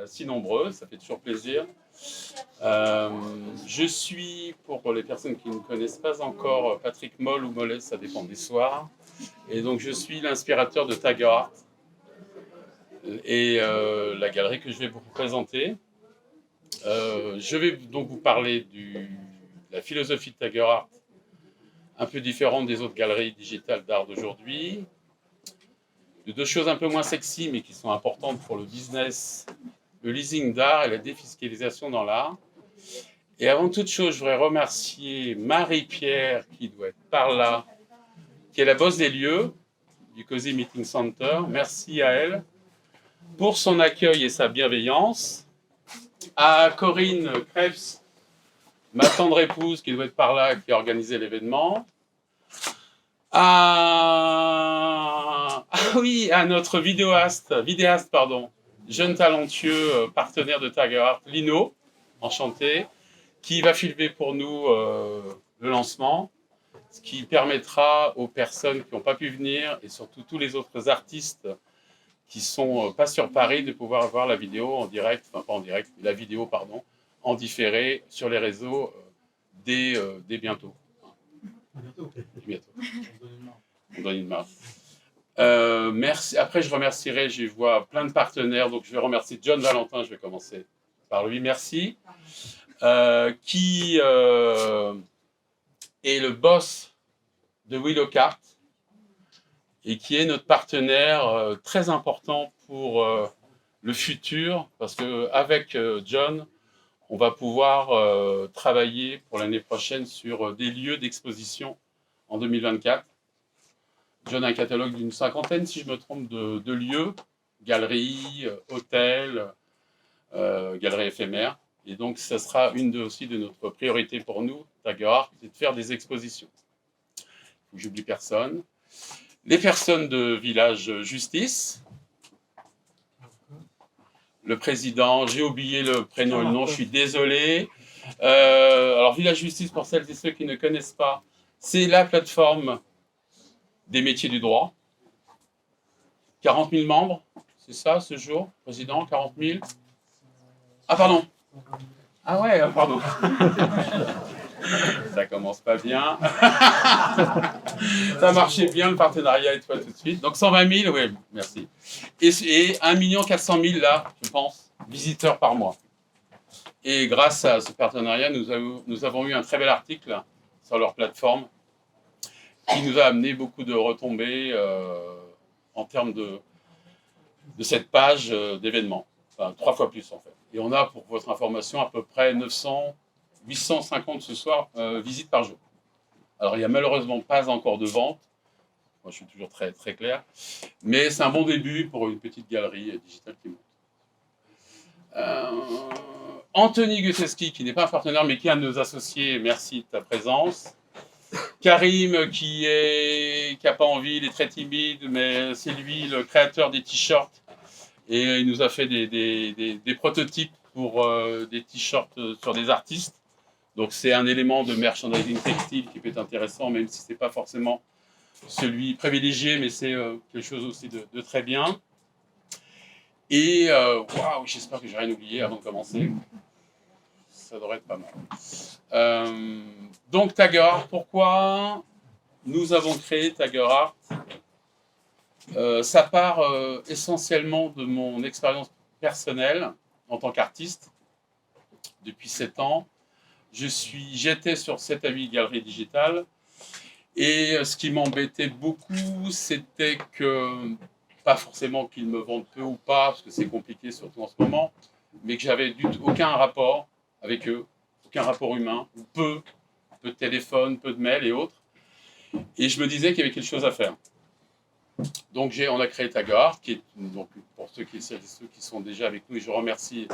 si nombreux, ça fait toujours plaisir. Je suis, pour les personnes qui ne connaissent pas encore, Patrick Moll ou Mollet, ça dépend des soirs. Et donc je suis l'inspirateur de Tiger Art et la galerie que je vais vous présenter. Je vais donc vous parler de la philosophie de Tiger Art, un peu différente des autres galeries digitales d'art d'aujourd'hui, de deux choses un peu moins sexy mais qui sont importantes pour le business, le leasing d'art et la défiscalisation dans l'art. Et avant toute chose, je voudrais remercier Marie-Pierre, qui doit être par là, qui est la boss des lieux du Cozy Meeting Center. Merci à elle pour son accueil et sa bienveillance. À Corinne Krebs, ma tendre épouse, qui doit être par là, qui a organisé l'événement. Ah oui, à notre vidéaste, jeune talentueux partenaire de Tiger Art, Lino, enchanté, qui va filmer pour nous le lancement, ce qui permettra aux personnes qui n'ont pas pu venir et surtout tous les autres artistes qui sont pas sur Paris de pouvoir voir la vidéo en direct, enfin pas en direct, la vidéo pardon, en différé sur les réseaux dès bientôt. Bientôt. On donne une marque. Merci. Après, je remercierai, je vois plein de partenaires, donc je vais remercier John Valentin, je vais commencer par lui, merci, qui est le boss de Willowcart et qui est notre partenaire très important pour le futur, parce qu'avec John, on va pouvoir travailler pour l'année prochaine sur des lieux d'exposition en 2024. John a un catalogue d'une cinquantaine, si je me trompe, de lieux, galeries, hôtels, galeries éphémères. Et donc, ça sera aussi de notre priorité pour nous, Tiger Art, c'est de faire des expositions. Il faut que j'oublie personne. Les personnes de Village Justice. Le président, j'ai oublié le prénom et le nom, je suis désolé. Alors, Village Justice, pour celles et ceux qui ne connaissent pas, c'est la plateforme des métiers du droit. 40 000 membres, c'est ça ce jour, président, 40 000. Ah, pardon. Ah ouais, pardon. Ça commence pas bien. Ça marchait bien, le partenariat et toi tout de suite. Donc 120 000, oui, merci. Et 1 400 000 là, je pense, visiteurs par mois. Et grâce à ce partenariat, nous avons eu un très bel article sur leur plateforme qui nous a amené beaucoup de retombées en termes de cette page d'événements. Enfin, 3 fois plus en fait. Et on a, pour votre information, à peu près 850 ce soir visites par jour. Alors, il n'y a malheureusement pas encore de vente. Moi, je suis toujours très, très clair. Mais c'est un bon début pour une petite galerie digitale qui monte. Anthony Guteski, qui n'est pas un partenaire, mais qui est un de nos associés, merci de ta présence. Karim, qui n'a pas envie, il est très timide, mais c'est lui le créateur des t-shirts. Et il nous a fait des prototypes pour des t-shirts sur des artistes. Donc c'est un élément de merchandising textile qui peut être intéressant, même si ce n'est pas forcément celui privilégié, mais c'est quelque chose aussi de très bien. Et waouh, j'espère que j'ai rien oublié avant de commencer. Ça devrait être pas mal. Donc Tiger Art, pourquoi nous avons créé Tiger Art? Ça part essentiellement de mon expérience personnelle en tant qu'artiste. Depuis 7 ans, j'étais sur 7 à 8 galeries digitales. Et ce qui m'embêtait beaucoup, c'était que, pas forcément qu'ils me vendent peu ou pas, parce que c'est compliqué surtout en ce moment, mais que j'avais aucun rapport avec eux, aucun rapport humain, ou peu de téléphone, peu de mails et autres. Et je me disais qu'il y avait quelque chose à faire. Donc on a créé Tiger Art, qui est, donc, pour ceux qui sont déjà avec nous, et je remercie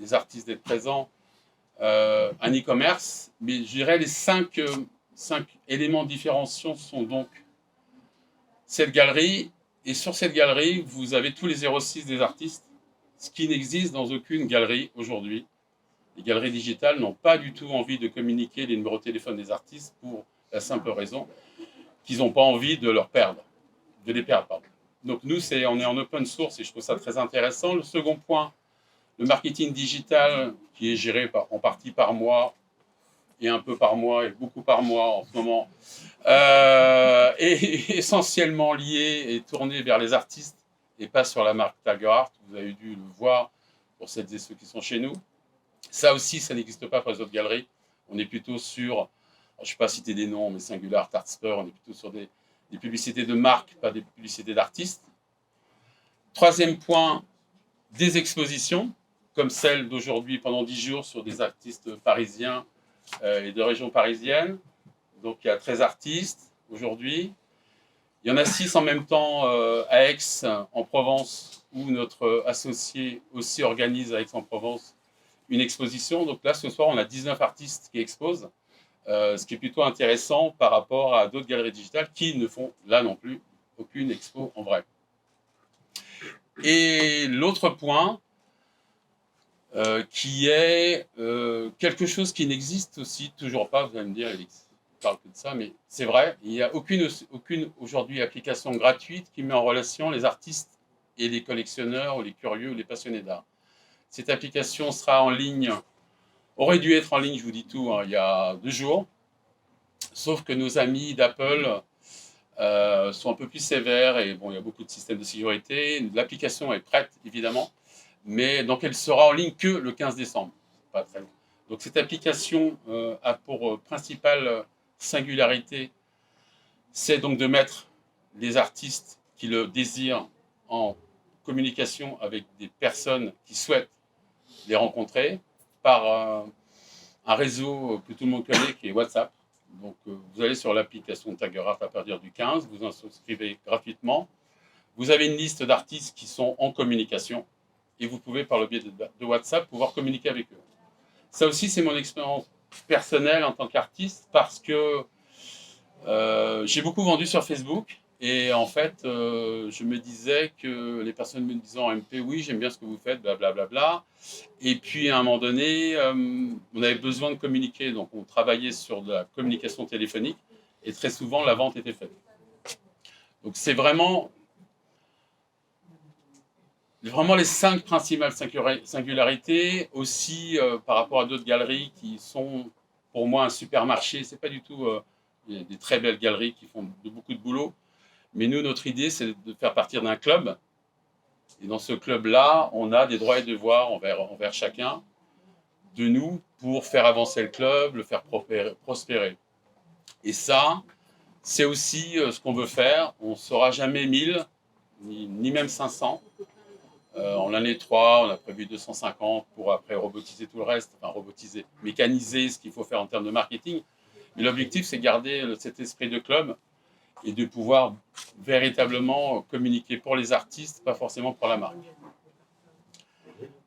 les artistes d'être présents, un e-commerce, mais je dirais les 5 éléments différenciants sont donc cette galerie, et sur cette galerie, vous avez tous les 06 des artistes, ce qui n'existe dans aucune galerie aujourd'hui. Les galeries digitales n'ont pas du tout envie de communiquer les numéros de téléphone des artistes pour la simple raison qu'ils n'ont pas envie de les perdre. Donc nous, on est en open source et je trouve ça très intéressant. Le second point, Le marketing digital, qui est géré en partie par moi, et un peu par mois, et beaucoup par mois en ce moment, est essentiellement lié et tourné vers les artistes et pas sur la marque Tagerart. Vous avez dû le voir pour celles et ceux qui sont chez nous. Ça aussi, ça n'existe pas pour les autres galeries. On est plutôt sur, je ne vais pas citer des noms, mais Singular, Artspur, on est plutôt sur des publicités de marque, pas des publicités d'artistes. Troisième point, des expositions, comme celle d'aujourd'hui pendant 10 jours sur des artistes parisiens et de régions parisiennes. Donc il y a 13 artistes aujourd'hui. Il y en a 6 en même temps à Aix, en Provence, où notre associé aussi organise à Aix-en-Provence une exposition. Donc là, ce soir, on a 19 artistes qui exposent, ce qui est plutôt intéressant par rapport à d'autres galeries digitales qui ne font là non plus aucune expo en vrai. Et l'autre point, qui est quelque chose qui n'existe aussi toujours pas, vous allez me dire, il parle que de ça, mais c'est vrai, il n'y a aucune aujourd'hui application gratuite qui met en relation les artistes et les collectionneurs ou les curieux ou les passionnés d'art. Cette application sera en ligne, aurait dû être en ligne, je vous dis tout, hein, il y a 2 jours, sauf que nos amis d'Apple sont un peu plus sévères et bon, il y a beaucoup de systèmes de sécurité. L'application est prête, évidemment, mais donc elle sera en ligne que le 15 décembre. Pas très long. Donc cette application a pour principale singularité, c'est donc de mettre les artistes qui le désirent en communication avec des personnes qui souhaitent les rencontrer par un réseau que tout le monde connaît qui est WhatsApp. Donc vous allez sur l'application Tagerart à partir du 15, vous inscrivez gratuitement. Vous avez une liste d'artistes qui sont en communication et vous pouvez par le biais de WhatsApp pouvoir communiquer avec eux. Ça aussi c'est mon expérience personnelle en tant qu'artiste parce que j'ai beaucoup vendu sur Facebook et en fait je me disais que les personnes me disaient en MP oui j'aime bien ce que vous faites, blablabla. Bla, bla, bla. Et puis à un moment donné, on avait besoin de communiquer, donc on travaillait sur de la communication téléphonique et très souvent la vente était faite. Donc c'est vraiment les 5 principales singularités, aussi par rapport à d'autres galeries qui sont pour moi un supermarché. C'est pas du tout des très belles galeries qui font beaucoup de boulot, mais nous notre idée c'est de faire partir d'un club. Et dans ce club-là, on a des droits et devoirs envers chacun de nous pour faire avancer le club, le faire prospérer. Et ça, c'est aussi ce qu'on veut faire. On ne sera jamais 1000, ni même 500. En l'année 3, on a prévu 250 pour après robotiser tout le reste, enfin robotiser, mécaniser ce qu'il faut faire en termes de marketing. Mais l'objectif, c'est garder cet esprit de club et de pouvoir véritablement communiquer pour les artistes, pas forcément pour la marque.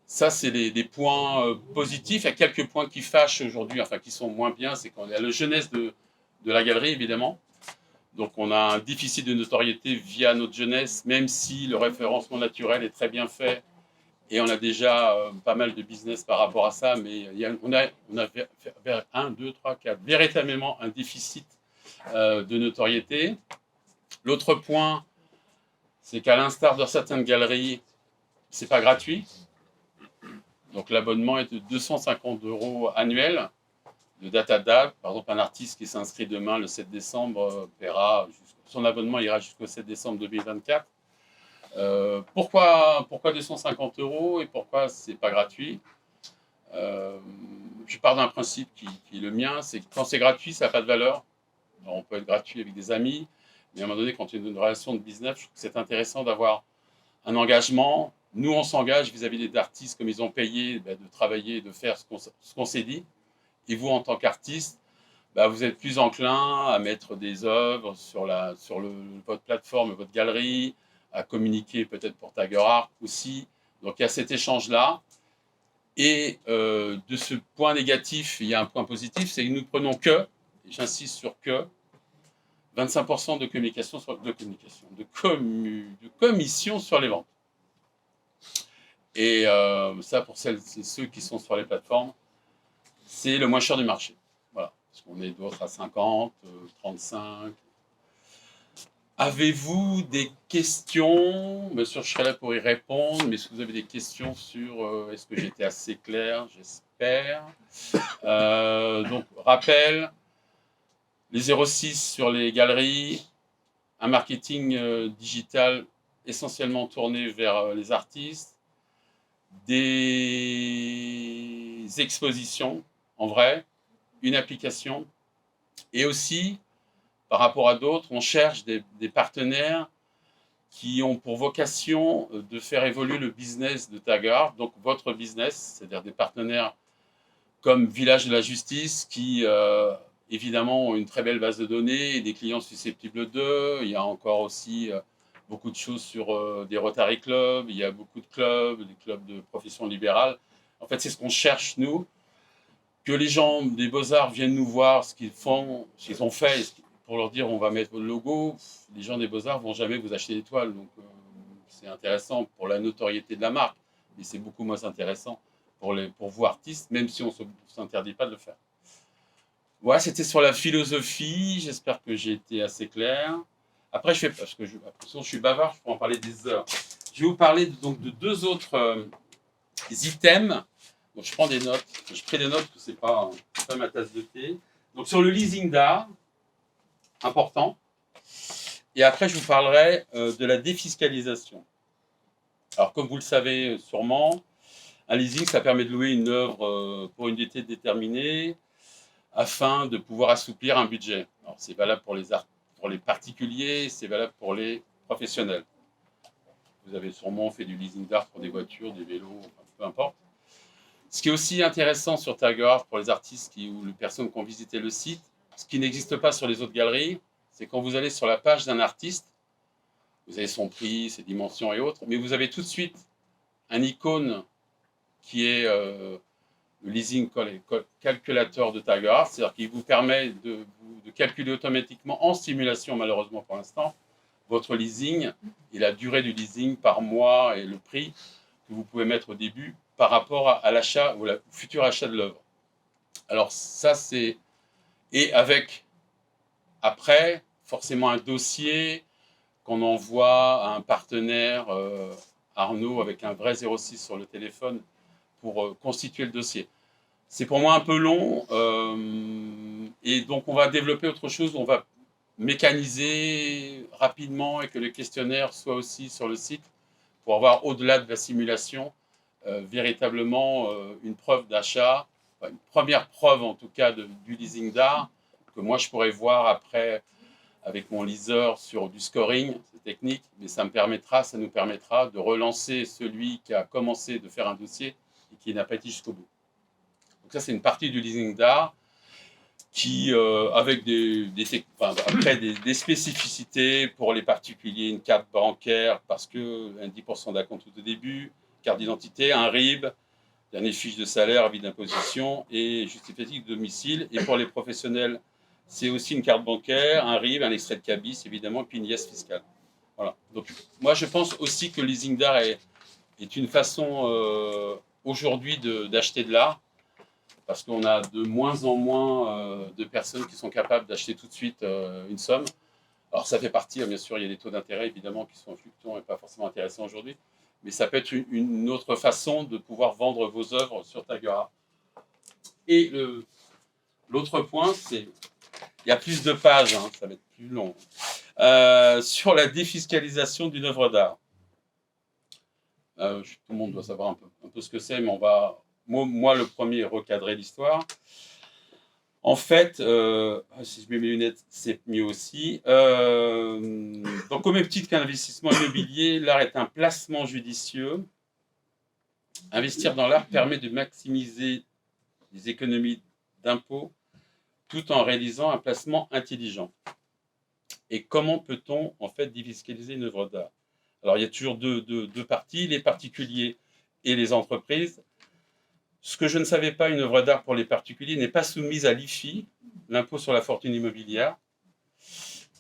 Ça, c'est des points positifs. Il y a quelques points qui fâchent aujourd'hui, enfin qui sont moins bien, c'est qu'on a la jeunesse de la galerie, évidemment. Donc on a un déficit de notoriété via notre jeunesse, même si le référencement naturel est très bien fait et on a déjà pas mal de business par rapport à ça, mais on a vers 1, 2, 3, 4, véritablement un déficit de notoriété. L'autre point, c'est qu'à l'instar de certaines galeries, c'est pas gratuit. Donc l'abonnement est de 250 € annuel, de date à date. Par exemple, un artiste qui s'inscrit demain, le 7 décembre, paiera, son abonnement ira jusqu'au 7 décembre 2024. Pourquoi 250 € et pourquoi c'est pas gratuit? Je pars d'un principe qui est le mien, c'est que quand c'est gratuit, ça n'a pas de valeur. Alors, on peut être gratuit avec des amis, mais à un moment donné, quand il y a une relation de business, je trouve que c'est intéressant d'avoir un engagement. Nous, on s'engage vis-à-vis des artistes, comme ils ont payé, de travailler, de faire ce qu'on s'est dit. Et vous, en tant qu'artiste, vous êtes plus enclin à mettre des œuvres sur votre plateforme, votre galerie, à communiquer peut-être pour Tagerart aussi. Donc il y a cet échange-là. Et de ce point négatif, il y a un point positif, c'est que nous prenons et j'insiste sur 25% de commission sur les ventes. Et ça, pour celles et ceux qui sont sur les plateformes, c'est le moins cher du marché. Voilà. Parce qu'on est d'autres à 50, 35. Avez-vous des questions? Bien sûr, je serai là pour y répondre, mais si vous avez des questions sur est-ce que j'étais assez clair, j'espère. Donc, rappel, les 06 sur les galeries, un marketing digital essentiellement tourné vers les artistes, des expositions en vrai, une application, et aussi, par rapport à d'autres, on cherche des partenaires qui ont pour vocation de faire évoluer le business de Tagart, donc votre business, c'est-à-dire des partenaires comme Village de la Justice qui, évidemment, ont une très belle base de données et des clients susceptibles d'eux. Il y a encore aussi beaucoup de choses sur des Rotary Clubs, il y a beaucoup de clubs, des clubs de profession libérale. En fait, c'est ce qu'on cherche, nous, que les gens des Beaux-Arts viennent nous voir, ce qu'ils font, ce qu'ils ont fait, pour leur dire on va mettre votre logo. Les gens des Beaux-Arts vont jamais vous acheter des toiles, donc c'est intéressant pour la notoriété de la marque, mais c'est beaucoup moins intéressant pour vous artistes, même si on ne s'interdit pas de le faire. Voilà, c'était sur la philosophie, j'espère que j'ai été assez clair. Après, parce que je suis bavard, je peux en parler des heures. Je vais vous parler donc de deux autres items. Donc, je prends des notes. Je prends des notes parce que ce n'est pas ma tasse de thé. Donc, sur le leasing d'art, important. Et après, je vous parlerai de la défiscalisation. Alors, comme vous le savez sûrement, un leasing, ça permet de louer une œuvre pour une durée déterminée afin de pouvoir assouplir un budget. Alors, c'est valable pour les particuliers, c'est valable pour les professionnels. Vous avez sûrement fait du leasing d'art pour des voitures, des vélos, peu importe. Ce qui est aussi intéressant sur Tagart pour les artistes ou les personnes qui ont visité le site, ce qui n'existe pas sur les autres galeries, c'est quand vous allez sur la page d'un artiste, vous avez son prix, ses dimensions et autres, mais vous avez tout de suite un icône qui est le leasing calculateur de Tagart, c'est-à-dire qu'il vous permet de calculer automatiquement en simulation, malheureusement pour l'instant, votre leasing et la durée du leasing par mois et le prix que vous pouvez mettre au début par rapport à l'achat ou au futur achat de l'œuvre. Alors ça c'est... Et avec, après, forcément un dossier qu'on envoie à un partenaire, Arnaud, avec un vrai 06 sur le téléphone pour constituer le dossier. C'est pour moi un peu long et donc on va développer autre chose, on va mécaniser rapidement et que le questionnaire soit aussi sur le site pour avoir au-delà de la simulation véritablement une preuve d'achat, enfin, une première preuve en tout cas du leasing d'art que moi je pourrais voir après avec mon liseur sur du scoring, c'est technique, mais ça nous permettra de relancer celui qui a commencé de faire un dossier et qui n'a pas été jusqu'au bout. Donc ça c'est une partie du leasing d'art qui, avec des spécificités pour les particuliers, une carte bancaire parce que un 10% d'acompte tout au début, carte d'identité, un RIB, dernière fiche de salaire, avis d'imposition et justificatif de domicile. Et pour les professionnels, c'est aussi une carte bancaire, un RIB, un extrait de cabis, évidemment, puis une liasse fiscale. Voilà. Donc, moi, je pense aussi que le leasing d'art est une façon aujourd'hui d'acheter de l'art, parce qu'on a de moins en moins de personnes qui sont capables d'acheter tout de suite une somme. Alors, ça fait partie, bien sûr, il y a des taux d'intérêt, évidemment, qui sont fluctuants et pas forcément intéressants aujourd'hui, mais ça peut être une autre façon de pouvoir vendre vos œuvres sur Tagara. Et l'autre point, c'est, il y a plus de pages, hein, ça va être plus long, sur la défiscalisation d'une œuvre d'art. Tout le monde doit savoir un peu ce que c'est, mais on va, moi le premier, recadrer l'histoire. En fait, si je mets mes lunettes, c'est mieux aussi. Donc, au même titre qu'un investissement immobilier, l'art est un placement judicieux. Investir dans l'art permet de maximiser les économies d'impôts tout en réalisant un placement intelligent. Et comment peut-on en fait défiscaliser une œuvre d'art? Alors, il y a toujours deux parties, les particuliers et les entreprises. Ce que je ne savais pas, une œuvre d'art pour les particuliers n'est pas soumise à l'IFI, l'impôt sur la fortune immobilière,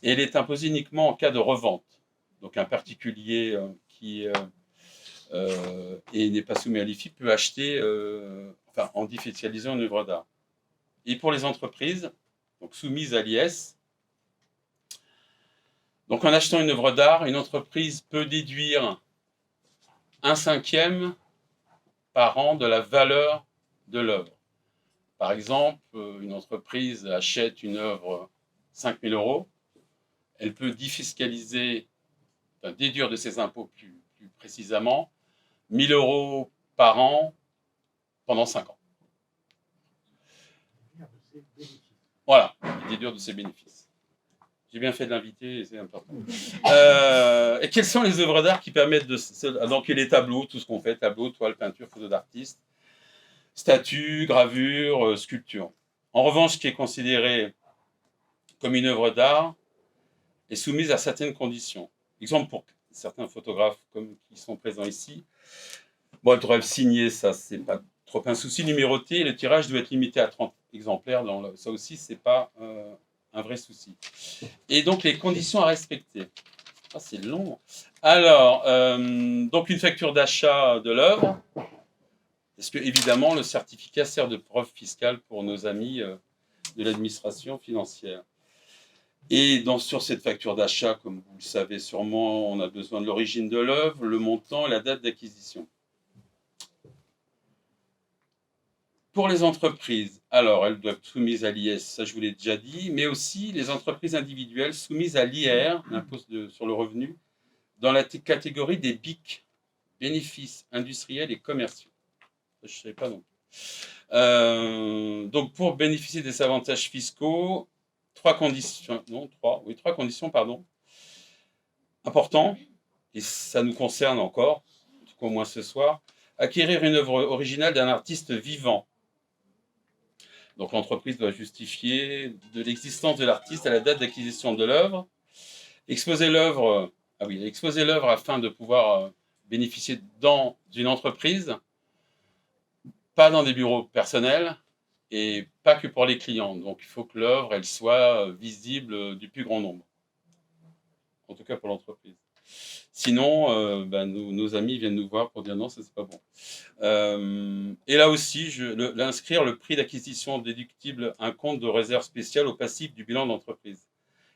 et elle est imposée uniquement en cas de revente. Donc un particulier qui n'est pas soumis à l'IFI peut acheter, en défiscalisant une œuvre d'art. Et pour les entreprises, donc soumises à l'IS, Donc en achetant une œuvre d'art, une entreprise peut déduire 1/5 par an de la valeur de l'œuvre. Par exemple, une entreprise achète une œuvre 5 000 €, elle peut défiscaliser, enfin, déduire de ses impôts plus précisément, 1 000 € par an pendant 5 ans. Voilà, déduire de ses bénéfices. J'ai bien fait de l'inviter, c'est important. Et quelles sont les œuvres d'art qui permettent de... Donc, les tableaux, tout ce qu'on fait, tableaux, toiles, peintures, photos d'artistes, statues, gravures, sculptures. En revanche, ce qui est considéré comme une œuvre d'art est soumise à certaines conditions. Exemple pour certains photographes qui sont présents ici. Bon, elles doivent signer, ça, c'est pas trop un souci. Numéroté, le tirage doit être limité à 30 exemplaires. Ça aussi, c'est pas un vrai souci. Et donc, les conditions à respecter. Ah, c'est long. Alors, donc une facture d'achat de l'œuvre. Parce que, évidemment, le certificat sert de preuve fiscale pour nos amis de l'administration financière. Et sur cette facture d'achat, comme vous le savez sûrement, on a besoin de l'origine de l'œuvre, le montant et la date d'acquisition. Pour les entreprises, alors elles doivent être soumises à l'IS, ça je vous l'ai déjà dit, mais aussi les entreprises individuelles soumises à l'IR, l'impôt sur le revenu, dans la catégorie des BIC, bénéfices industriels et commerciaux. Ça, je ne savais pas non plus. Donc pour bénéficier des avantages fiscaux, trois conditions importantes, et ça nous concerne encore, en tout cas au moins ce soir, acquérir une œuvre originale d'un artiste vivant. Donc l'entreprise doit justifier de l'existence de l'artiste à la date d'acquisition de l'œuvre. Exposer l'œuvre afin de pouvoir bénéficier dans une entreprise, pas dans des bureaux personnels et pas que pour les clients. Donc il faut que l'œuvre elle soit visible du plus grand nombre. En tout cas pour l'entreprise. Sinon, nos amis viennent nous voir pour dire non, ça c'est pas bon. Et là aussi, inscrire le prix d'acquisition déductible un compte de réserve spéciale au passif du bilan d'entreprise.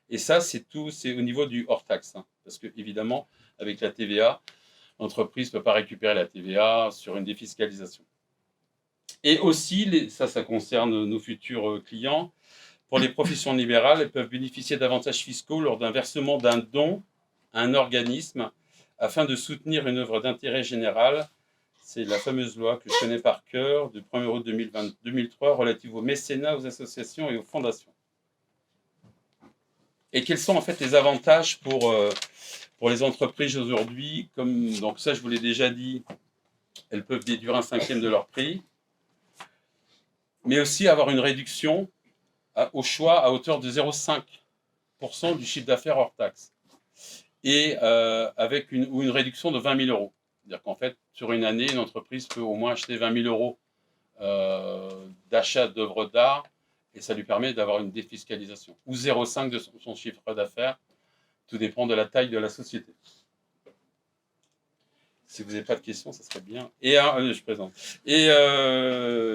Et ça, c'est au niveau du hors-taxe. Hein, parce que, évidemment, avec la TVA, l'entreprise ne peut pas récupérer la TVA sur une défiscalisation. Et aussi, ça concerne nos futurs clients, pour les professions libérales, elles peuvent bénéficier d'avantages fiscaux lors d'un versement d'un don à un organisme afin de soutenir une œuvre d'intérêt général. C'est la fameuse loi que je connais par cœur du 1er août 2003 relative au mécénat, aux associations et aux fondations. Et quels sont en fait les avantages pour les entreprises aujourd'hui? Donc ça, je vous l'ai déjà dit, elles peuvent déduire 1/5 de leur prix, mais aussi avoir une réduction au choix à hauteur de 0,5% du chiffre d'affaires hors taxe. Et avec une réduction de 20 000 €. C'est-à-dire qu'en fait, sur une année, une entreprise peut au moins acheter 20 000 € d'achat d'œuvres d'art et ça lui permet d'avoir une défiscalisation. Ou 0,5 de son chiffre d'affaires, tout dépend de la taille de la société. Si vous n'avez pas de questions, ça serait bien. Et je présente. Et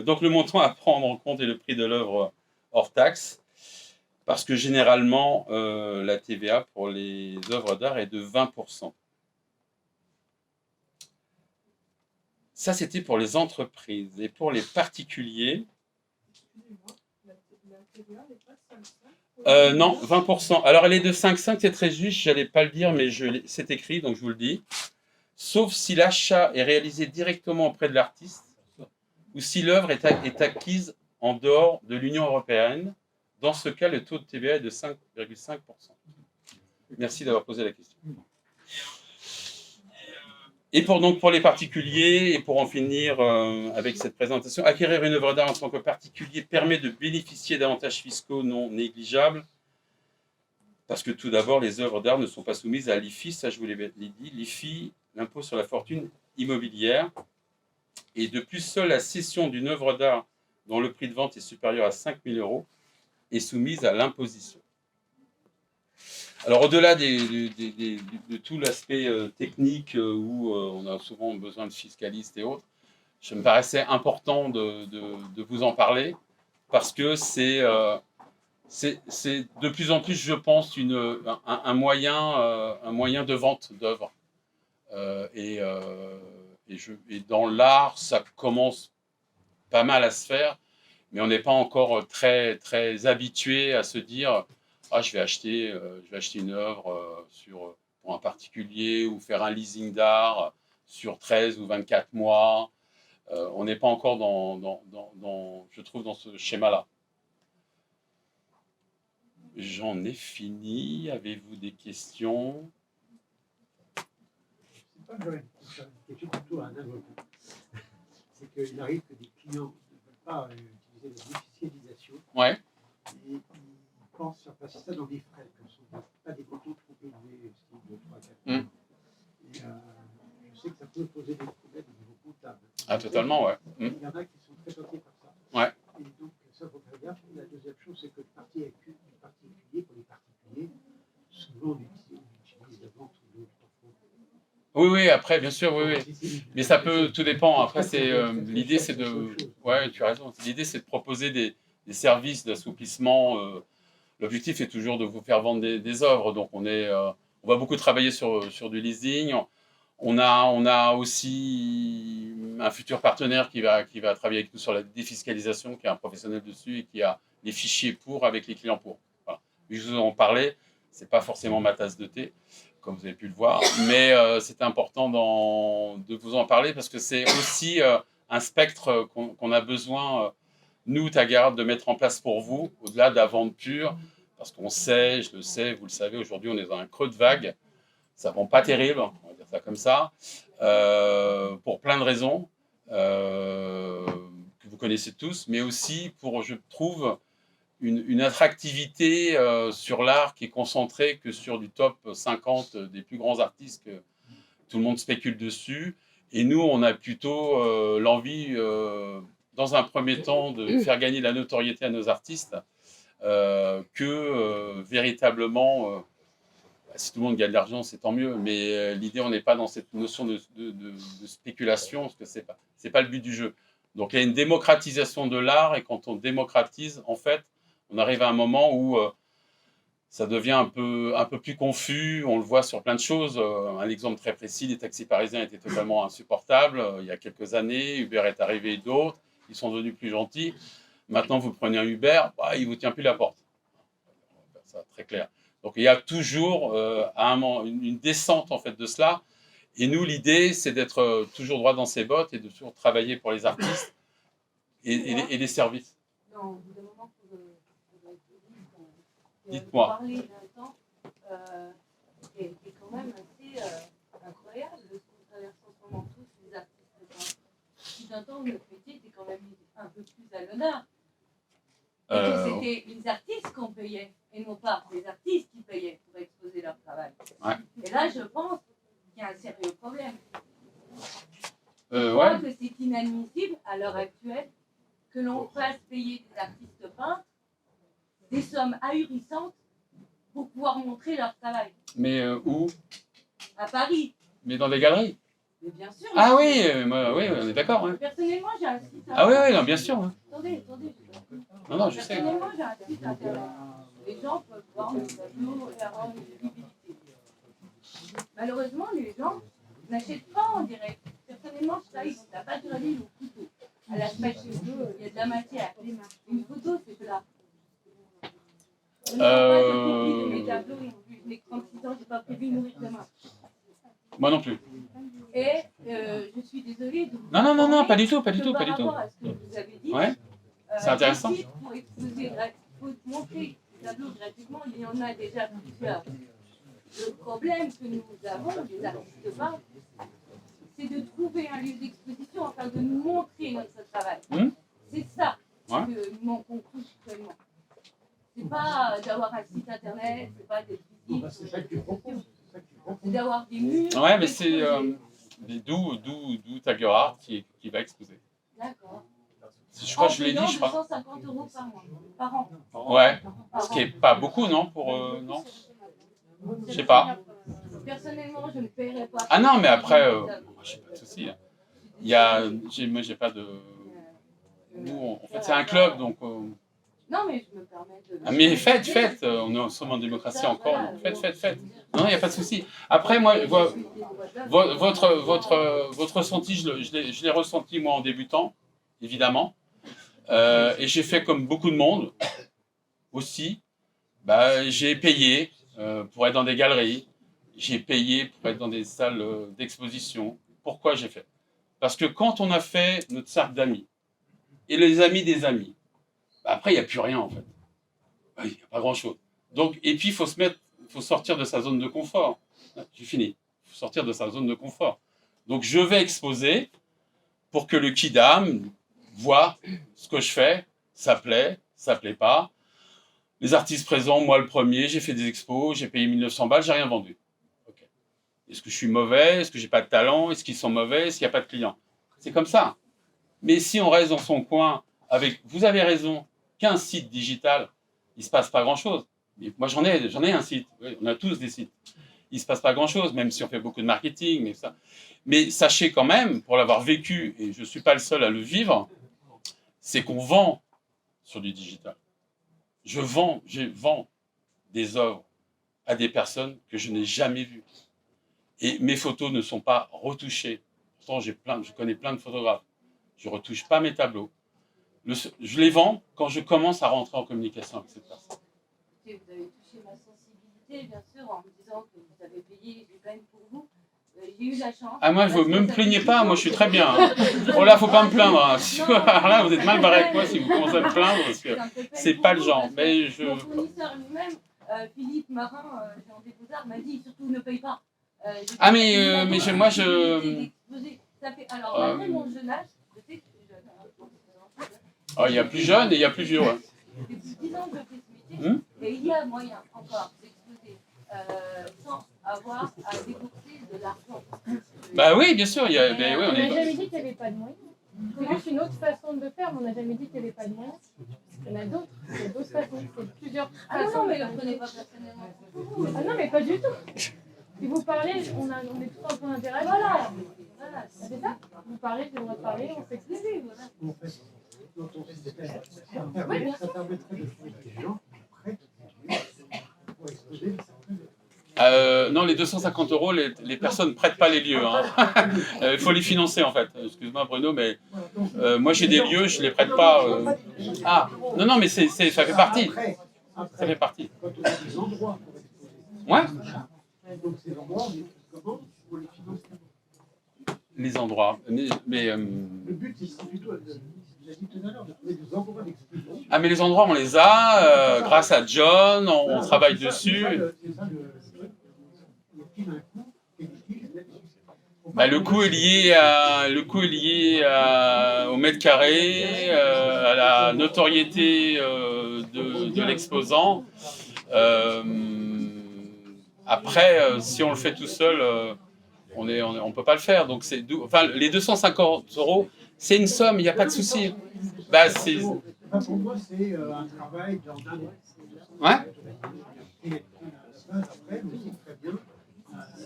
donc le montant à prendre en compte est le prix de l'œuvre hors taxe. Parce que généralement, la TVA pour les œuvres d'art est de 20%. Ça, c'était pour les entreprises. Et pour les particuliers... non, 20%. Alors, elle est de 5,5, c'est très juste, je n'allais pas le dire, mais c'est écrit, donc je vous le dis. Sauf si l'achat est réalisé directement auprès de l'artiste ou si l'œuvre est acquise en dehors de l'Union européenne. Dans ce cas, le taux de TVA est de 5,5%. Merci d'avoir posé la question. Et pour les particuliers, et pour en finir avec cette présentation, acquérir une œuvre d'art en tant que particulier permet de bénéficier d'avantages fiscaux non négligeables, parce que tout d'abord, les œuvres d'art ne sont pas soumises à l'IFI, ça je vous l'ai dit, l'IFI, l'impôt sur la fortune immobilière, et de plus, seule la cession d'une œuvre d'art dont le prix de vente est supérieur à 5 000 € est soumise à l'imposition. Alors, au-delà de tout l'aspect technique où on a souvent besoin de fiscalistes et autres, je me paraissait important de vous en parler parce que c'est c'est de plus en plus, je pense, un moyen de vente d'œuvres. Et dans l'art, ça commence pas mal à se faire, mais on n'est pas encore très, très habitué à se dire ah, je vais acheter une œuvre pour un particulier ou faire un leasing d'art sur 13 ou 24 mois. On n'est pas encore je trouve, dans ce schéma-là. J'en ai fini. Avez-vous des questions? C'est pas une question plutôt à un avocat. C'est qu'il arrive que des clients ne veulent pas utiliser la défiscalisation. Ouais. Et ils pensent faire passer ça dans des frais, que ce ne sont pas des montants trop élevés, style de 3 à 4 Et je sais que ça peut poser des problèmes au niveau comptable. Ah, totalement, ouais. Il y en a qui sont très tentés par ça. Ouais. Et donc, ça, il faut faire gaffe. La deuxième chose, c'est que le particulier, pour les particuliers, souvent, on utilise la vente de Oui, après, bien sûr, oui. Mais ça peut, tout dépend. Après, l'idée, c'est de. Ouais, tu as raison. L'idée, c'est de proposer des services d'assouplissement. L'objectif est toujours de vous faire vendre des œuvres. Donc, on va beaucoup travailler sur du leasing. On a aussi un futur partenaire qui va travailler avec nous sur la défiscalisation, qui est un professionnel dessus et qui a les fichiers avec les clients pour. Voilà. Je vous en parlais, c'est pas forcément ma tasse de thé, comme vous avez pu le voir, mais c'est important de vous en parler parce que c'est aussi un spectre qu'on a besoin, nous, Tagarde, de mettre en place pour vous, au-delà de la vente pure, parce qu'on sait, je le sais, vous le savez, aujourd'hui, on est dans un creux de vague. Ça ne vend pas terrible, on va dire ça comme ça, pour plein de raisons que vous connaissez tous, mais aussi pour, je trouve, une attractivité sur l'art qui est concentrée que sur du top 50 des plus grands artistes que tout le monde spécule dessus. Et nous, on a plutôt l'envie, dans un premier temps, de faire gagner la notoriété à nos artistes que véritablement... si tout le monde gagne de l'argent, c'est tant mieux. Mais l'idée, on n'est pas dans cette notion de spéculation, parce que c'est pas le but du jeu. Donc, il y a une démocratisation de l'art, et quand on démocratise, en fait, on arrive à un moment où ça devient un peu plus confus. On le voit sur plein de choses. Un exemple très précis, les taxis parisiens étaient totalement insupportables. Il y a quelques années, Uber est arrivé et d'autres. Ils sont devenus plus gentils. Maintenant, vous prenez un Uber, il ne vous tient plus la porte. C'est très clair. Donc, il y a toujours à un moment une descente en fait de cela. Et nous, l'idée, c'est d'être toujours droit dans ses bottes et de toujours travailler pour les artistes et les services. Non, au bout d'un moment, Dites-moi. Parler d'un temps qui est quand même assez incroyable de ce qu'on traverse en ce moment tous les artistes. Si d'un temps, notre métier était quand même un peu plus à l'honneur. Et que c'était les artistes qu'on payait, et non pas les artistes qui payaient pour exposer leur travail. Ouais. Et là, je pense qu'il y a un sérieux problème. Je crois que c'est inadmissible à l'heure actuelle que l'on fasse payer des artistes peintres des sommes ahurissantes pour pouvoir montrer leur travail. Mais où? À Paris. Mais dans des galeries? Mais bien sûr. Ah oui, oui, on est d'accord. Hein. Personnellement, j'ai un site. Ah oui, non, bien sûr. Hein. Attendez. Non, je sais. Personnellement, j'ai un site internet. Les gens peuvent voir mes tableaux et avoir une visibilité. Malheureusement, les gens n'achètent pas en direct. Personnellement, je travaille sur la pâte de l'île au couteau. À la semaine chez eux, il y a de la matière. Une photo, c'est cela. Je n'ai pas de copie de mes tableaux. Je n'ai que 36 ans, je n'ai pas prévu de mourir demain. Moi non plus. Et je suis désolée de vous... Non, pas du tout. Par rapport à ce que vous avez dit, ouais. C'est intéressant. Pour exposer, pour montrer les tableaux gratuitement, il y en a déjà plusieurs. Le problème que nous avons, les artistes peintres, c'est de trouver un lieu d'exposition afin de nous montrer notre travail. C'est ça que nous manquons crucialement. C'est pas d'avoir un site internet, c'est pas d'être visible sur les réseaux sociaux. C'est d'avoir des murs. Ouais, mais c'est d'où Tagerart qui va exposer. D'accord. Je crois que je l'ai dit, je crois. 250 € par an. Ouais. Ce qui est pas beaucoup, non, pour non. Je sais pas. Personnellement, je ne paierai pas. Ah non, mais après, j'ai pas de souci. Moi, j'ai pas de. Nous, en fait, c'est un club, donc. Non, mais je me permets de... Ah, mais faites, on est sommes en démocratie encore, donc faites. Non, il n'y a pas de souci. Après, moi, votre ressenti, je l'ai ressenti moi en débutant, évidemment. Et j'ai fait comme beaucoup de monde aussi. Bah, j'ai payé pour être dans des galeries, j'ai payé pour être dans des salles d'exposition. Pourquoi j'ai fait? Parce que quand on a fait notre cercle d'amis, et les amis des amis, bah après, il n'y a plus rien en fait. Il n'y a pas grand-chose. Donc, et puis, il faut sortir de sa zone de confort. J'ai fini. Il faut sortir de sa zone de confort. Donc, je vais exposer pour que le kidam voit ce que je fais, ça plaît pas. Les artistes présents, moi le premier, j'ai fait des expos, j'ai payé 1900 balles, j'ai rien vendu. Okay. Est-ce que je suis mauvais? Est-ce que j'ai pas de talent? Est-ce qu'ils sont mauvais? Est-ce qu'il n'y a pas de clients? C'est comme ça. Mais si on reste dans son coin avec, vous avez raison, qu'un site digital, il ne se passe pas grand-chose. Moi, j'en ai un site. Oui, on a tous des sites. Il ne se passe pas grand-chose, même si on fait beaucoup de marketing. Mais sachez quand même, pour l'avoir vécu, et je ne suis pas le seul à le vivre, c'est qu'on vend sur du digital. Je vends des œuvres à des personnes que je n'ai jamais vues. Et mes photos ne sont pas retouchées. Pourtant, je connais plein de photographes. Je ne retouche pas mes tableaux. Je les vends quand je commence à rentrer en communication avec cette personne. Vous avez touché ma sensibilité, bien sûr, en me disant que vous avez payé du gain pour vous. J'ai eu la chance. Ah, moi, vous ne me plaignez pas, moi je suis très bien. Hein. Oh là, faut pas me plaindre. Hein. Alors là, vous êtes mal barré avec moi si vous commencez à me plaindre, parce que c'est pas le genre. Mais je... Mon fournisseur lui-même, Philippe Marin, en Beaux-Arts, m'a dit surtout ne paye pas. Ah, mais moi je. Alors, malgré mon jeune âge, je sais que je suis jeune. Oh, il y a plus jeune et il y a plus vieux. Ouais. Depuis 10 ans que je fais ce métier, et il y a moyen encore d'exposer sans avoir à débourser de l'argent. Bah oui, bien sûr. Il y a, on n'a jamais dit qu'il n'y avait pas de moyens. C'est juste une autre façon de faire, mais on n'a jamais dit qu'il n'y avait pas de moyens. Il y en a d'autres. Il y a d'autres façons. C'est plusieurs façons. Non, mais ne le prenez pas personnellement. Ah non, mais pas du tout. Si vous parlez, on est tous en point d'intérêt. Voilà. C'est ça. Vous parlez, j'ai le droit de parler, on s'explique. En fait, dans ton système, ça permettrait de trouver des gens prêts pour exposer. Non, les 250 €, les personnes ne prêtent pas les lieux. Il faut les financer en fait. Excuse-moi Bruno, mais moi j'ai des lieux, je ne les prête pas. Ah, non, mais ça fait partie. Ça fait partie. Quand on a des endroits pour exposer. Ouais. Donc ces endroits, comment pour les financer? Les endroits. Mais le but, c'est plutôt, vous avez dit tout à l'heure, de trouver des endroits d'exposition. ah, mais les endroits, on les a. Grâce à John, on travaille dessus. Bah, le coût est lié au mètre carré, à la notoriété de l'exposant. Après, si on le fait tout seul, on peut pas le faire. Donc les 250 €, c'est une somme, il n'y a pas de souci. Bah, pour moi, c'est un travail dans Ouais. Et la base, après, mais c'est très bien.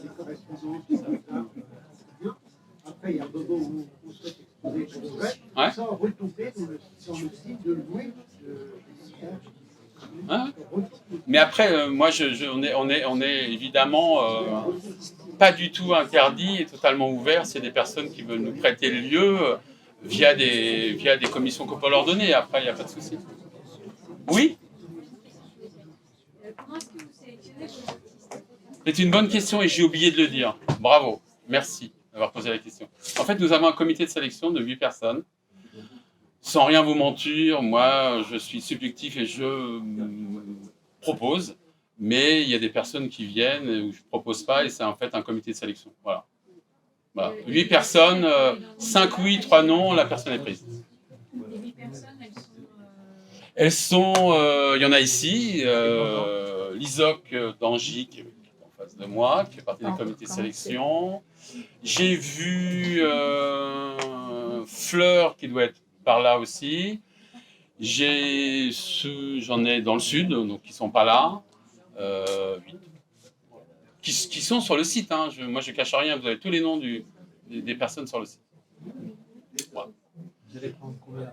Les correspondances, ça va bien. Après, il y a un moment où on souhaite exposer pour le vrai, Ouais. sans retomber sur le site de louer. Mais après, moi, on est évidemment pas du tout interdit et totalement ouvert s'il y a des personnes qui veulent nous prêter le lieu via des commissions qu'on peut leur donner. Après, il n'y a pas de souci. Oui? C'est une bonne question et j'ai oublié de le dire. Bravo, merci d'avoir posé la question. En fait, nous avons un comité de sélection de 8 personnes. Sans rien vous mentir, moi, je suis subjectif et je propose, mais il y a des personnes qui viennent où je ne propose pas et c'est en fait un comité de sélection. Voilà. 8 personnes, 5 oui, 3 non, la personne est prise. Les 8 personnes, elles sont... Il y en a ici, l'ISOC d'Angy, qui est en face de moi, qui fait partie des comités de sélection. J'ai vu Fleur, qui doit être par là aussi. J'en ai dans le sud, donc qui ne sont pas là. 8. Qui sont sur le site. Hein. Moi, je ne cache rien. Vous avez tous les noms des personnes sur le site. Ouais. Vous allez prendre combien?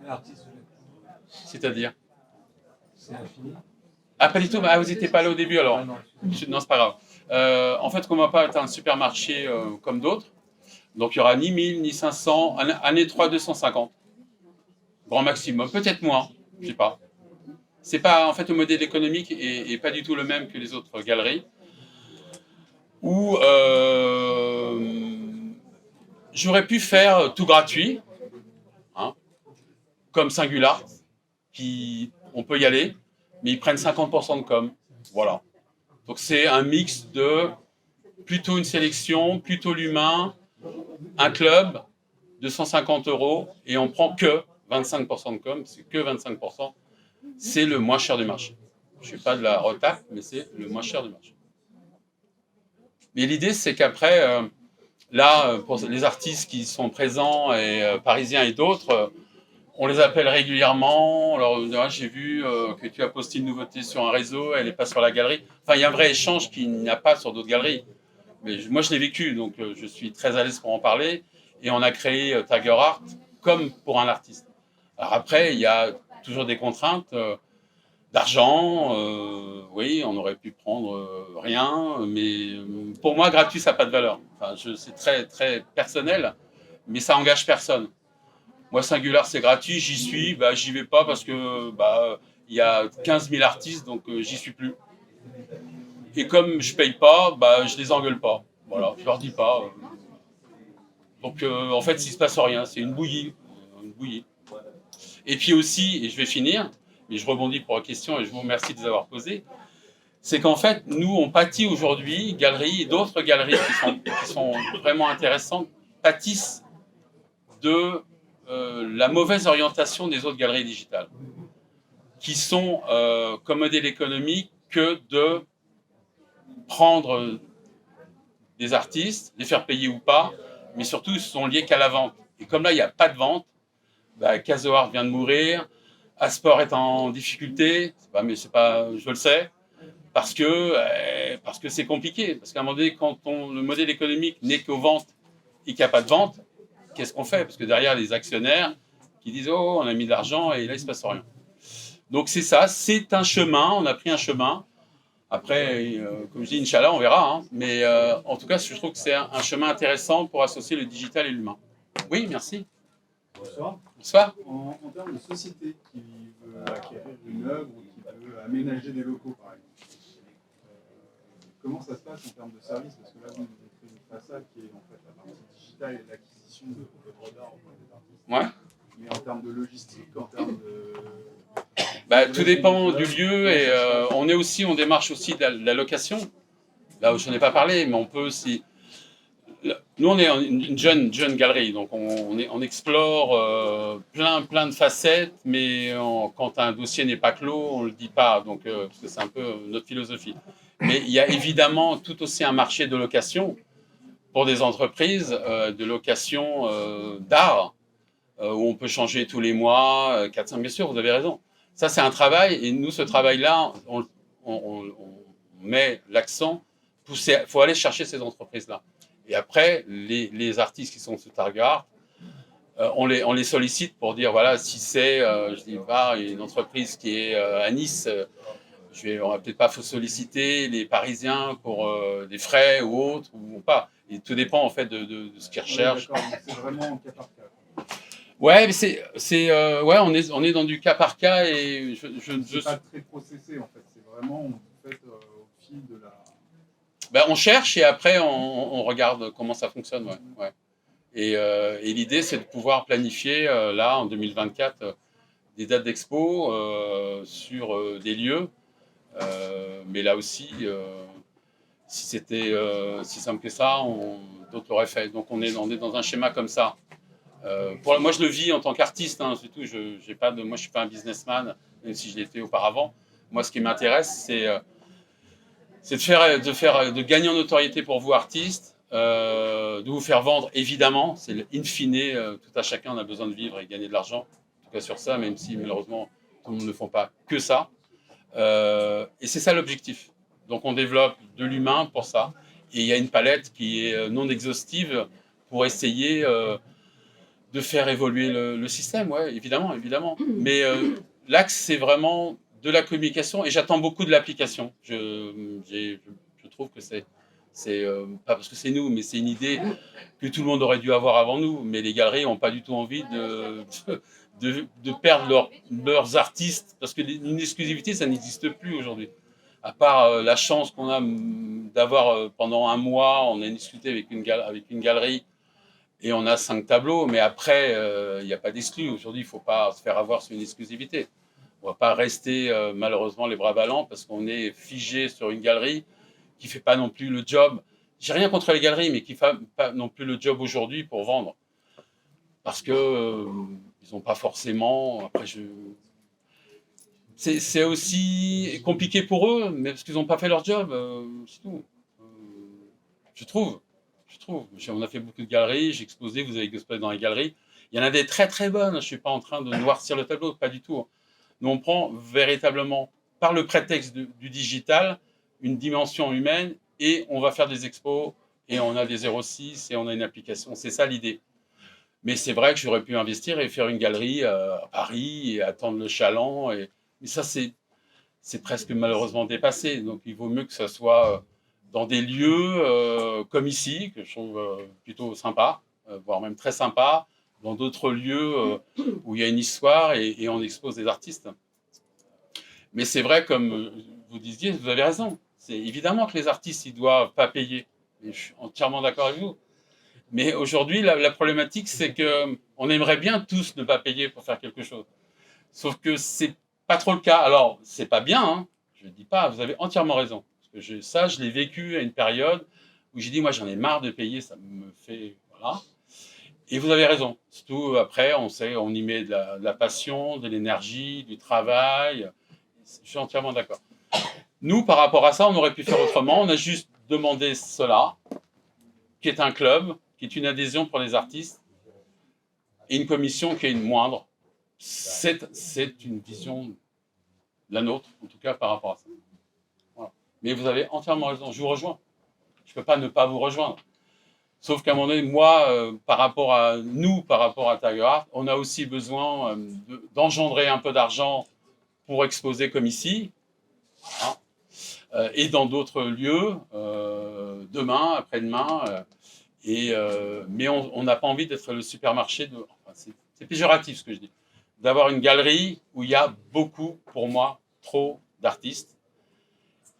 Un artiste, C'est-à-dire? C'est infini. Ah, pas du tout. Ah, vous n'étiez pas là au début alors. Non. Non, c'est pas grave. En fait, Comapa est un supermarché comme d'autres. Donc, il n'y aura ni 1000, ni 500, un étroit 250. Grand maximum. Peut-être moins, je sais pas. C'est pas, en fait, le modèle économique est pas du tout le même que les autres galeries. Où j'aurais pu faire tout gratuit, hein, comme Singular, qui on peut y aller, mais ils prennent 50% de com. Voilà. Donc c'est un mix de plutôt une sélection, plutôt l'humain, un club de 150 € et on prend que 25% de com, c'est que 25%. C'est le moins cher du marché. Je ne suis pas de la retape, mais c'est le moins cher du marché. Mais l'idée, c'est qu'après, là, pour les artistes qui sont présents, et parisiens et d'autres, on les appelle régulièrement. Alors, j'ai vu que tu as posté une nouveauté sur un réseau, elle n'est pas sur la galerie. Enfin, il y a un vrai échange qu'il n'y a pas sur d'autres galeries. Mais moi, je l'ai vécu, donc je suis très à l'aise pour en parler. Et on a créé Tagger Art comme pour un artiste. Alors après, il y a toujours des contraintes d'argent. Oui, on aurait pu prendre rien, mais pour moi, gratuit, ça n'a pas de valeur. Enfin, c'est très, très personnel, mais ça engage personne. Moi, Singular, c'est gratuit, j'y suis, bah, j'y vais pas parce que il y a 15 000 artistes, donc j'y suis plus. Et comme je paye pas, bah, je les engueule pas. Voilà, je leur dis pas. Donc en fait, il se passe rien, c'est une bouillie. Une bouillie. Et puis aussi, et je vais finir, mais je rebondis pour la question et je vous remercie de les avoir posées, c'est qu'en fait, nous, on pâtit aujourd'hui, galeries et d'autres galeries qui sont vraiment intéressantes, pâtissent de la mauvaise orientation des autres galeries digitales, qui sont comme modèle économique que de prendre des artistes, les faire payer ou pas, mais surtout, ils sont liés qu'à la vente. Et comme là, il n'y a pas de vente, Casoart vient de mourir, Asport est en difficulté, c'est pas, je le sais, parce que c'est compliqué. Parce qu'à un moment donné, quand le modèle économique n'est qu'aux ventes et qu'il n'y a pas de vente, qu'est-ce qu'on fait? Parce que derrière, les actionnaires qui disent « Oh, on a mis de l'argent et là, il ne se passe rien ». Donc c'est ça, c'est un chemin, on a pris un chemin. Après, comme je dis, Inch'Allah, on verra. Hein. Mais en tout cas, je trouve que c'est un chemin intéressant pour associer le digital et l'humain. Oui, merci. Bonsoir. Bonsoir. En termes de société qui veut acquérir une œuvre ou qui veut aménager des locaux, par exemple, comment ça se passe en termes de services? Parce que là, vous nous montrez une façade qui est en fait la partie digitale et l'acquisition d'œuvres d'art auprès des artistes. Ouais. Mais en termes de logistique, en termes de... Tout dépend du lieu et on démarche aussi de la location. Là où je n'en ai pas parlé, mais on peut aussi. Nous, on est une jeune galerie, donc on explore plein de facettes, mais quand un dossier n'est pas clos, on ne le dit pas, donc, parce que c'est un peu notre philosophie. Mais il y a évidemment tout aussi un marché de location pour des entreprises, de location d'art, où on peut changer tous les mois, 4-5, bien sûr, vous avez raison. Ça, c'est un travail, et nous, ce travail-là, on met l'accent, il faut aller chercher ces entreprises-là. Et après, les artistes qui sont sous Tagger Art, on les sollicite pour dire, voilà, si c'est, je dis, une entreprise qui est à Nice, on va peut-être pas solliciter les Parisiens pour des frais ou autres, ou pas. Et tout dépend, en fait, de ce qu'ils recherchent. D'accord, c'est vraiment en cas par cas. Ouais, mais on est dans du cas par cas et c'est pas très processé en fait, c'est vraiment vous faites au fil de la. On cherche et après on regarde comment ça fonctionne, ouais. Et l'idée c'est de pouvoir planifier là en 2024 des dates d'expo sur des lieux, mais là aussi si c'était si simple que ça, d'autres l'auraient fait. Donc on est dans un schéma comme ça. Moi, je le vis en tant qu'artiste, hein, surtout. Moi, je suis pas un businessman, même si je l'étais auparavant. Moi, ce qui m'intéresse, c'est de gagner en notoriété pour vous, artistes, de vous faire vendre, évidemment. C'est in fine, tout à chacun, on a besoin de vivre et gagner de l'argent. En tout cas sur ça, même si malheureusement, tout le monde ne font pas que ça. Et c'est ça l'objectif. Donc, on développe de l'humain pour ça. Et il y a une palette qui est non exhaustive pour essayer de faire évoluer le système, ouais, évidemment. Mais l'axe, c'est vraiment de la communication et j'attends beaucoup de l'application. Je trouve que c'est pas parce que c'est nous, mais c'est une idée que tout le monde aurait dû avoir avant nous. Mais les galeries n'ont pas du tout envie de perdre leurs artistes parce que une exclusivité, ça n'existe plus aujourd'hui. À part la chance qu'on a d'avoir pendant un mois, on a discuté avec une galerie et on a 5 tableaux, mais après, il n'y a pas d'exclus. Aujourd'hui, il ne faut pas se faire avoir sur une exclusivité. On ne va pas rester malheureusement les bras ballants parce qu'on est figé sur une galerie qui ne fait pas non plus le job. J'ai rien contre les galeries, mais qui ne fait pas non plus le job aujourd'hui pour vendre. Parce que ils n'ont pas forcément. Après, c'est aussi compliqué pour eux, mais parce qu'ils n'ont pas fait leur job, c'est tout. Je trouve. On a fait beaucoup de galeries, j'ai exposé, vous avez exposé dans les galeries. Il y en a des très très bonnes, je ne suis pas en train de noircir le tableau, pas du tout. Nous, on prend véritablement, par le prétexte du digital, une dimension humaine et on va faire des expos et on a des 06 et on a une application. C'est ça l'idée. Mais c'est vrai que j'aurais pu investir et faire une galerie à Paris et attendre le chaland. Mais ça, c'est presque malheureusement dépassé. Donc, il vaut mieux que ça soit dans des lieux comme ici, que je trouve plutôt sympa, voire même très sympa, dans d'autres lieux où il y a une histoire et on expose des artistes. Mais c'est vrai, comme vous disiez, vous avez raison. C'est évidemment que les artistes, ils ne doivent pas payer. Et je suis entièrement d'accord avec vous. Mais aujourd'hui, la problématique, c'est qu'on aimerait bien tous ne pas payer pour faire quelque chose. Sauf que c'est pas trop le cas. Alors, c'est pas bien, hein, je ne dis pas, vous avez entièrement raison. Parce que je l'ai vécu à une période où j'ai dit, moi, j'en ai marre de payer, ça me fait... Voilà. Et vous avez raison. Surtout après, on y met de la passion, de l'énergie, du travail. Je suis entièrement d'accord. Nous, par rapport à ça, on aurait pu faire autrement. On a juste demandé cela, qui est un club, qui est une adhésion pour les artistes, et une commission qui est une moindre. C'est une vision, la nôtre, en tout cas, par rapport à ça. Voilà. Mais vous avez entièrement raison, je vous rejoins. Je ne peux pas ne pas vous rejoindre. Sauf qu'à un moment donné, moi, par rapport à Tiger Art, on a aussi besoin d'engendrer un peu d'argent pour exposer comme ici, hein, et dans d'autres lieux, demain, après-demain. Mais on n'a pas envie d'être le supermarché c'est péjoratif ce que je dis, d'avoir une galerie où il y a beaucoup, pour moi, trop d'artistes.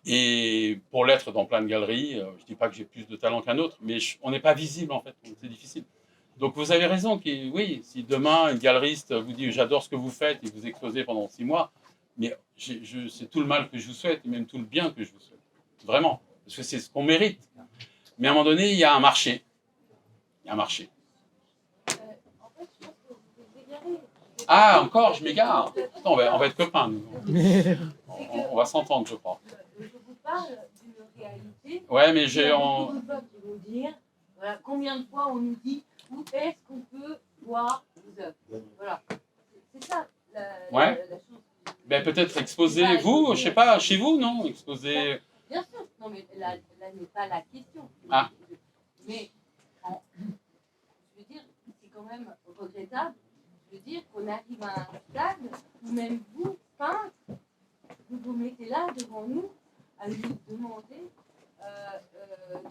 Et pour l'être dans plein de galeries, je ne dis pas que j'ai plus de talent qu'un autre, mais on n'est pas visible en fait, c'est difficile. Donc vous avez raison, oui, si demain une galeriste vous dit j'adore ce que vous faites et vous exposez pendant 6 mois, mais c'est tout le mal que je vous souhaite et même tout le bien que je vous souhaite. Vraiment, parce que c'est ce qu'on mérite. Mais à un moment donné, il y a un marché. Il y a un marché. En fait, je pense que vous vous égarez. Ah, encore, je m'égare. On va être copains, nous. On va s'entendre, je crois. Je vous parle d'une réalité. Ouais, mais Il y a beaucoup de peuples qui vont dire, voilà, combien de fois on nous dit où est-ce qu'on peut voir vos œuvres. Voilà. C'est ça la chose. Ben, peut-être exposer, vous, je sais pas, chez vous, non? Exposer. Bien sûr, non, mais là n'est pas la question. Ah. Mais, je veux dire, c'est quand même regrettable, je veux dire, qu'on arrive à un stade où même vous, peintres, vous vous mettez là devant nous à nous demander.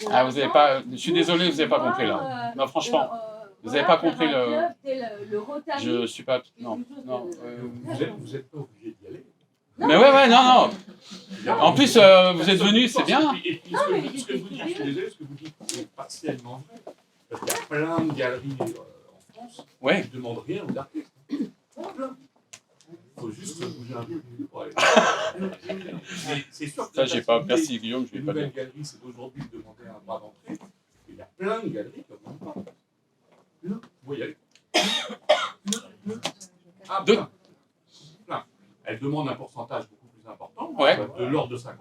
Vous n'avez pas. Je suis désolé, vous n'avez pas compris là. Non, franchement, vous n'avez pas compris le. Je suis pas. Non. Vous êtes pas obligé d'y aller. Mais ouais, non. En plus, vous êtes venu, c'est bien. Et puis, ce que vous dites, je suis désolé, ce que vous dites, c'est partiellement vrai. Parce qu'il y a plein de galeries en France qui ne demandent rien aux artistes. Plein. Il faut juste bouger un peu pour aller. C'est sûr que ça, j'ai pas. Merci Guillaume, je vais pas dire. Les nouvelles galeries, c'est d'aujourd'hui de demander un droit d'entrée. Il y a plein de galeries qui ne demandent pas. Plein. Vous y aller. Ah, plein. Elles demandent un pourcentage beaucoup plus important, de l'ordre de 50%.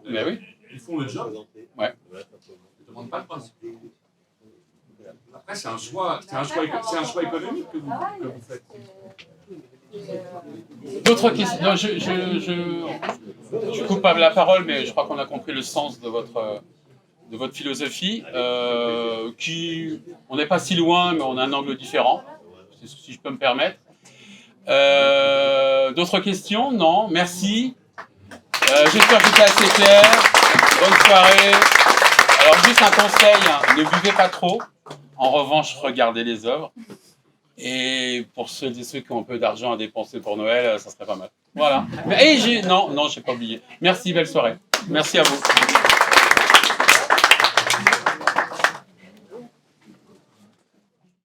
Mais oui. Ils font le job. Ouais. Ils ne demandent pas le principe. Après, c'est un choix économique que vous faites. D'autres questions? Non, je coupe pas la parole, mais je crois qu'on a compris le sens de votre philosophie, on n'est pas si loin, mais on a un angle différent, si je peux me permettre. D'autres questions? Non, merci. J'espère que c'était assez clair. Bonne soirée. Alors, juste un conseil, hein, ne buvez pas trop. En revanche, regardez les œuvres. Et pour ceux et ceux qui ont un peu d'argent à dépenser pour Noël, ça serait pas mal. Voilà. Non, j'ai pas oublié. Merci, belle soirée. Merci à vous.